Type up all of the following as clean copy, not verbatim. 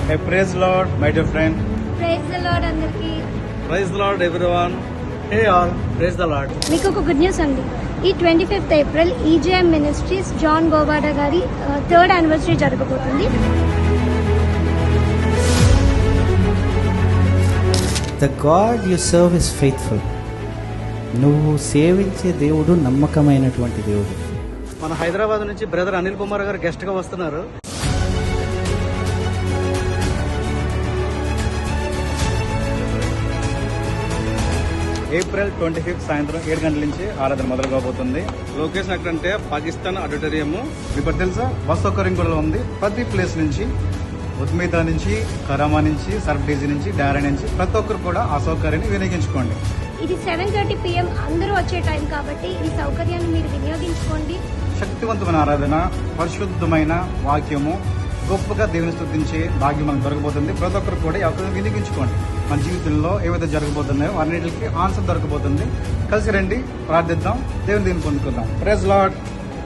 Hey, praise the Lord, my dear friend. Praise the lord అందరికి. Praise the Lord, everyone. Hey all, praise the Lord. మీకు ఒక good news అండి. ఈ 25th April ఈజేఎం ministries John గోవాడా గారి 3rd anniversary జరగబోతుంది. The God you serve is faithful. నువ్వు సేవించే దేవుడు నమ్మకమైనటువంటి దేవుడు. మన హైదరాబాద్ నుంచి బ్రదర్ అనిల్ కుమార్ గారు గెస్ట్ గా వస్తున్నారు. ఏప్రిల్ 25 సాయంత్రం 7 గంటల నుంచి ఆరాధన మొదలు కాబోతుంది. లొకేషన్ ఎక్కడంటే పాకిస్తాన్ ఆడిటోరియం. ఇప్పుడు తెలుసా, బస్ సౌకర్యం కూడా ఉంది. ప్రతి ప్లేస్ నుంచి, ఉద్మితా నుంచి, కరామా నుంచి, సర్ఫ్ డీజీ నుంచి, డారా నుంచి ప్రతి ఒక్కరు కూడా ఆ సౌకర్యాన్ని వినియోగించుకోండి. ఇది 7:30 PM అందరూ వచ్చే టైం కాబట్టి ఈ సౌకర్యాన్ని మీరు వినియోగించుకోండి. శక్తివంతమైన ఆరాధన, పరిశుద్ధమైన వాక్యము, గొప్పగా దేవుని స్తుతించే భాగ్యం మనకు దొరకబోతుంది. ప్రతి ఒక్కరు కూడా ఈ అవకాశం వినియోగించుకోండి. మన జీవితంలో ఏవైతే జరగబోతున్నాయో అన్నిటికీ ఆన్సర్ దొరకబోతుంది. కలిసి రండి, ప్రార్థిద్దాం, దేవుని దీన్ని పొందుకుందాం. Praise lord.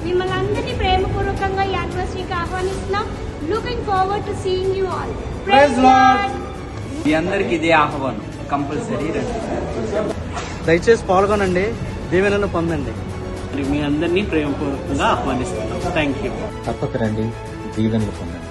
మిమ్మల్ని అందరినీ ప్రేమపూర్వకంగా ఈ యానివర్సరీకి ఆహ్వానిస్తున్నాం. Looking forward to seeing you all. Praise Lord. మీ అందరికి ఇదే ఆహ్వానం, కంపల్సరీ రండి. దయచేసి పాల్గొనండి, దీవెనలను పొందండి. మీ అందరినీ ప్రేమపూర్వకంగా ఆహ్వానిస్తున్నాం. Thank you. తప్పక రండి, దీవెనలు పొందండి.